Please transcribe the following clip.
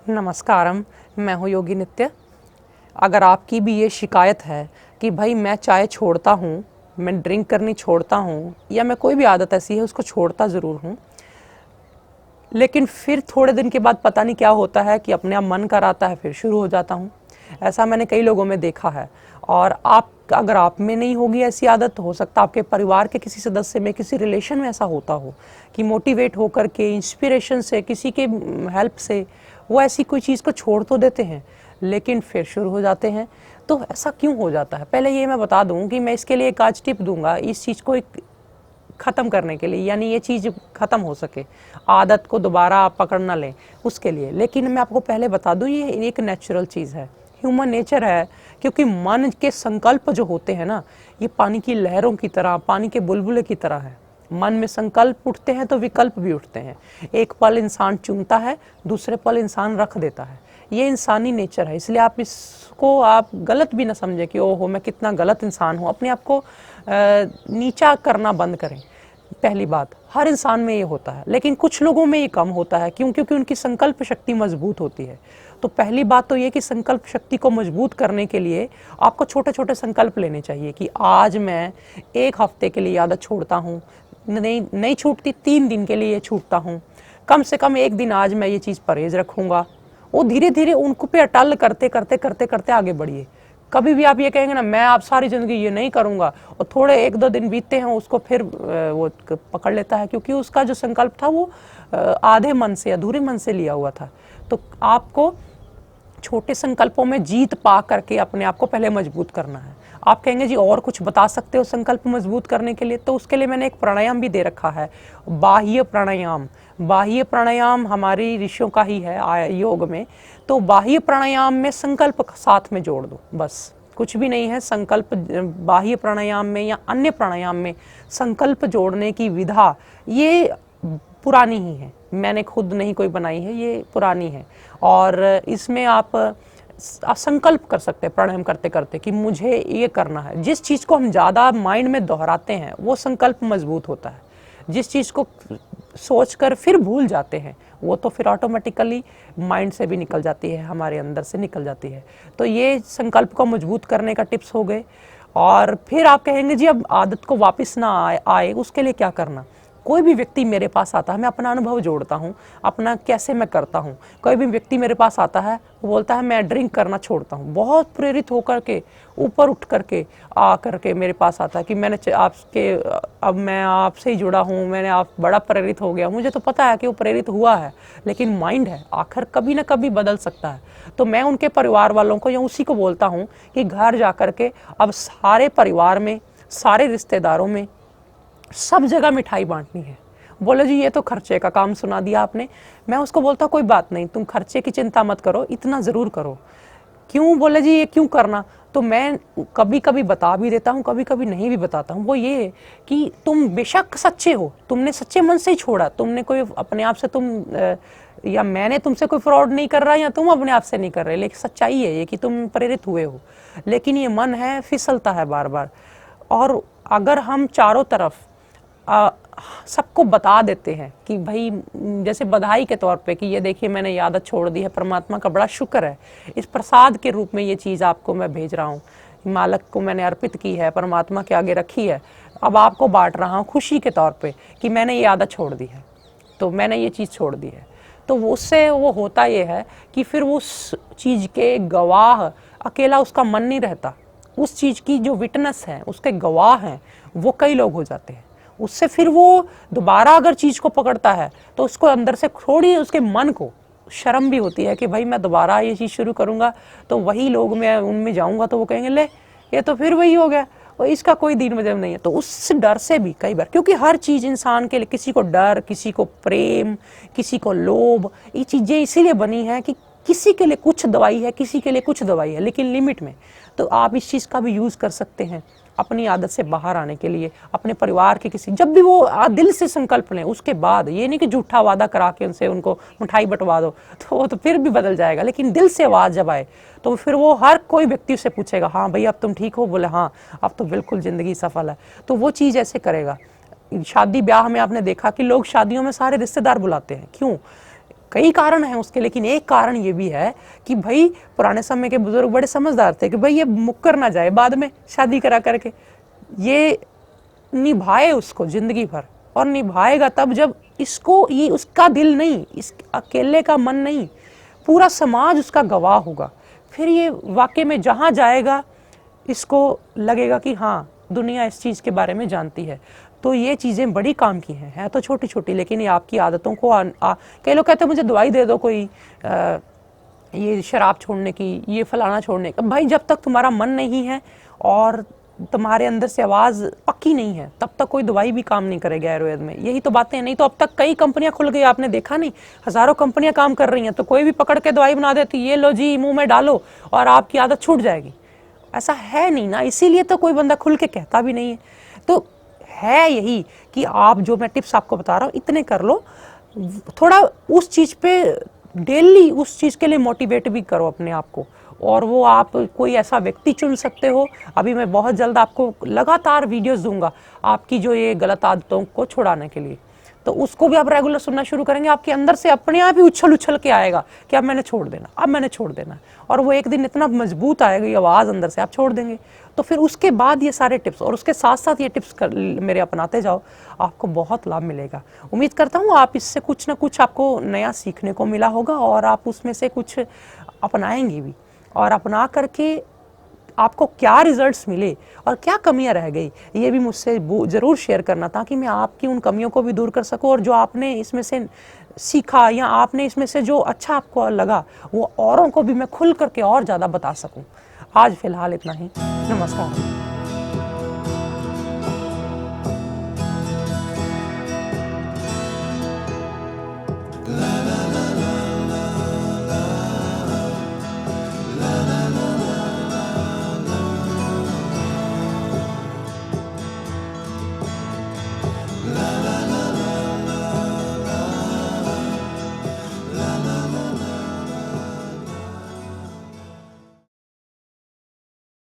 नमस्कारम। मैं हूँ योगी नित्य। अगर आपकी भी ये शिकायत है कि भाई मैं चाय छोड़ता हूँ, मैं ड्रिंक करनी छोड़ता हूँ, या मैं कोई भी आदत ऐसी है उसको छोड़ता ज़रूर हूँ, लेकिन फिर थोड़े दिन के बाद पता नहीं क्या होता है कि अपने आप मन कर आता है, फिर शुरू हो जाता हूँ। ऐसा मैंने कई लोगों में देखा है। और आप, अगर आप में नहीं होगी ऐसी आदत, तो हो सकता है आपके परिवार के किसी सदस्य में, किसी रिलेशन में ऐसा होता हो कि मोटिवेट होकर के, इंस्पिरेशन से, किसी के हेल्प से वो ऐसी कोई चीज़ को छोड़ तो देते हैं, लेकिन फिर शुरू हो जाते हैं। तो ऐसा क्यों हो जाता है? पहले ये मैं बता दूं कि मैं इसके लिए एक आज टिप दूंगा इस चीज़ को एक ख़त्म करने के लिए, यानी ये चीज़ ख़त्म हो सके, आदत को दोबारा आप पकड़ ना लें उसके लिए। लेकिन मैं आपको पहले बता दूं, ये एक नेचुरल चीज़ है, ह्यूमन नेचर है। क्योंकि मन के संकल्प जो होते हैं ना, ये पानी की लहरों की तरह, पानी के बुलबुले की तरह है। मन में संकल्प उठते हैं तो विकल्प भी उठते हैं। एक पल इंसान चुनता है, दूसरे पल इंसान रख देता है। ये इंसानी नेचर है। इसलिए आप इसको आप गलत भी ना समझें कि ओहो मैं कितना गलत इंसान हूँ। अपने आप को नीचा करना बंद करें। पहली बात, हर इंसान में ये होता है, लेकिन कुछ लोगों में ये कम होता है। क्यों? क्योंकि उनकी संकल्प शक्ति मजबूत होती है। तो पहली बात तो ये कि संकल्प शक्ति को मजबूत करने के लिए आपको छोटे छोटे संकल्प लेने चाहिए कि आज मैं 1 हफ्ते के लिए आदत छोड़ता हूँ, नहीं छूटती, 3 दिन के लिए छूटता हूँ, कम से कम 1 दिन आज मैं ये चीज़ परहेज रखूँगा। वो धीरे धीरे उनको पे अटल करते करते करते करते आगे बढ़िए। कभी भी आप ये कहेंगे ना मैं आप सारी ज़िंदगी ये नहीं करूँगा, और थोड़े 1-2 दिन बीतते हैं उसको फिर वो पकड़ लेता है, क्योंकि उसका जो संकल्प था वो आधे मन से, अधूरे मन से लिया हुआ था। तो आपको छोटे संकल्पों में जीत पा करके अपने आप को पहले मजबूत करना है। आप कहेंगे जी और कुछ बता सकते हो संकल्प मजबूत करने के लिए? तो उसके लिए मैंने एक प्राणायाम भी दे रखा है, बाह्य प्राणायाम। बाह्य प्राणायाम हमारी ऋषियों का ही है योग में। तो बाह्य प्राणायाम में संकल्प साथ में जोड़ दो, बस कुछ भी नहीं है। संकल्प बाह्य प्राणायाम में या अन्य प्राणायाम में संकल्प जोड़ने की विधा ये पुरानी ही है, मैंने खुद नहीं कोई बनाई है, ये पुरानी है। और इसमें आप संकल्प कर सकते हैं प्राणायाम करते करते कि मुझे ये करना है। जिस चीज़ को हम ज़्यादा माइंड में दोहराते हैं वो संकल्प मजबूत होता है। जिस चीज़ को सोचकर फिर भूल जाते हैं वो तो फिर ऑटोमेटिकली माइंड से भी निकल जाती है, हमारे अंदर से निकल जाती है। तो ये संकल्प को मजबूत करने का टिप्स हो गए। और फिर आप कहेंगे जी अब आदत को वापस ना आए उसके लिए क्या करना? कोई भी व्यक्ति मेरे पास आता है, मैं अपना अनुभव जोड़ता हूँ, अपना कैसे मैं करता हूँ। कोई भी व्यक्ति मेरे पास आता है, वो बोलता है मैं ड्रिंक करना छोड़ता हूँ, बहुत प्रेरित होकर के ऊपर उठ करके आ करके मेरे पास आता है कि मैंने आपके, अब मैं आपसे ही जुड़ा हूँ, मैंने आप बड़ा प्रेरित हो गया। मुझे तो पता है कि वो प्रेरित हुआ है, लेकिन माइंड है, आखिर कभी ना कभी बदल सकता है। तो मैं उनके परिवार वालों को या उसी को बोलता हूँ कि घर जा करके अब सारे परिवार में, सारे रिश्तेदारों में, सब जगह मिठाई बांटनी है। बोले जी ये तो खर्चे का काम सुना दिया आपने। मैं उसको बोलता कोई बात नहीं, तुम खर्चे की चिंता मत करो, इतना ज़रूर करो। क्यों? बोले जी ये क्यों करना? तो मैं कभी कभी बता भी देता हूँ, कभी कभी नहीं भी बताता हूँ। वो ये कि तुम बेशक सच्चे हो, तुमने सच्चे मन से ही छोड़ा, तुमने कोई अपने आप से या मैंने तुमसे कोई फ्रॉड नहीं कर रहा, या तुम अपने आप से नहीं कर रहे, लेकिन सच्चाई है ये कि तुम प्रेरित हुए हो। लेकिन ये मन है, फिसलता है बार बार। और अगर हम चारों तरफ सबको बता देते हैं कि भाई जैसे बधाई के तौर पे कि ये देखिए मैंने ये आदत छोड़ दी है, परमात्मा का बड़ा शुक्र है, इस प्रसाद के रूप में ये चीज़ आपको मैं भेज रहा हूँ, मालक को मैंने अर्पित की है, परमात्मा के आगे रखी है, अब आपको बांट रहा हूँ खुशी के तौर पे कि मैंने ये आदत छोड़ दी है, तो मैंने ये चीज़ छोड़ दी है। तो उससे वो होता ये है कि फिर उस चीज़ के गवाह, अकेला उसका मन नहीं रहता, उस चीज़ की जो विटनेस है, उसके गवाह हैं, वो कई लोग हो जाते हैं। उससे फिर वो दोबारा अगर चीज़ को पकड़ता है तो उसको अंदर से थोड़ी उसके मन को शर्म भी होती है कि भाई मैं दोबारा ये चीज़ शुरू करूँगा तो वही लोग, मैं उनमें जाऊँगा तो वो कहेंगे ले ये तो फिर वही हो गया, और इसका कोई दीन मजहब नहीं है। तो उस डर से भी कई बार, क्योंकि हर चीज़ इंसान के लिए, किसी को डर, किसी को प्रेम, किसी को लोभ, ये चीज़ें इसीलिए बनी है कि किसी के लिए कुछ दवाई है, किसी के लिए कुछ दवाई है, लेकिन लिमिट में। तो आप इस चीज़ का भी यूज़ कर सकते हैं अपनी आदत से बाहर आने के लिए। अपने परिवार के किसी, जब भी वो दिल से संकल्प लें, उसके बाद ये नहीं कि झूठा वादा करा के उनसे उनको मिठाई बंटवा दो, तो वो तो फिर भी बदल जाएगा। लेकिन दिल से आवाज़ जब आए तो फिर वो हर कोई व्यक्ति उससे पूछेगा हाँ भाई अब तुम ठीक हो? बोले हाँ अब तो बिल्कुल ज़िंदगी सफल है। तो वो चीज़ ऐसे करेगा। शादी ब्याह में आपने देखा कि लोग शादियों में सारे रिश्तेदार बुलाते हैं, क्यों? कई कारण हैं उसके, लेकिन एक कारण ये भी है कि भाई पुराने समय के बुजुर्ग बड़े समझदार थे कि भाई ये मुक्कर ना जाए बाद में शादी करा करके, ये निभाए उसको जिंदगी भर, और निभाएगा तब जब इसको, ये उसका दिल नहीं, इस अकेले का मन नहीं, पूरा समाज उसका गवाह होगा। फिर ये वाकई में जहाँ जाएगा इसको लगेगा कि हाँ दुनिया इस चीज़ के बारे में जानती है। तो ये चीज़ें बड़ी काम की हैं, है तो छोटी छोटी, लेकिन ये आपकी आदतों को कई लोग कहते हैं मुझे दवाई दे दो कोई, ये शराब छोड़ने की, ये फलाना छोड़ने का। भाई जब तक तुम्हारा मन नहीं है और तुम्हारे अंदर से आवाज़ पक्की नहीं है तब तक कोई दवाई भी काम नहीं करेगी आयुर्वेद में। यही तो बातें हैं। नहीं तो अब तक कई कंपनियां खुल गई, आपने देखा नहीं, हज़ारों कंपनियां काम कर रही हैं, तो कोई भी पकड़ के दवाई बना देती, ये लो जी मुंह में डालो और आपकी आदत छूट जाएगी। ऐसा है नहीं ना, इसीलिए तो कोई बंदा खुल के कहता भी नहीं है। तो है यही कि आप जो मैं टिप्स आपको बता रहा हूँ इतने कर लो, थोड़ा उस चीज़ पे डेली उस चीज़ के लिए मोटिवेट भी करो अपने आप को। और वो आप कोई ऐसा व्यक्ति चुन सकते हो, अभी मैं बहुत जल्द आपको लगातार वीडियोस दूंगा आपकी जो ये गलत आदतों को छुड़ाने के लिए, तो उसको भी आप रेगुलर सुनना शुरू करेंगे, आपके अंदर से अपने आप ही उछल उछल के आएगा कि अब मैंने छोड़ देना, अब मैंने छोड़ देना। और वो एक दिन इतना मजबूत आएगा ये आवाज़ अंदर से, आप छोड़ देंगे। तो फिर उसके बाद ये सारे टिप्स और उसके साथ साथ ये टिप्स मेरे अपनाते जाओ, आपको बहुत लाभ मिलेगा। उम्मीद करता हूँ आप इससे कुछ ना कुछ आपको नया सीखने को मिला होगा और आप उसमें से कुछ अपनाएंगे भी, और अपना करके आपको क्या रिजल्ट्स मिले और क्या कमियां रह गई ये भी मुझसे ज़रूर शेयर करना, ताकि मैं आपकी उन कमियों को भी दूर कर सकूं, और जो आपने इसमें से सीखा या आपने इसमें से जो अच्छा आपको लगा वो औरों को भी मैं खुल करके और ज़्यादा बता सकूं। आज फ़िलहाल इतना ही। नमस्कार।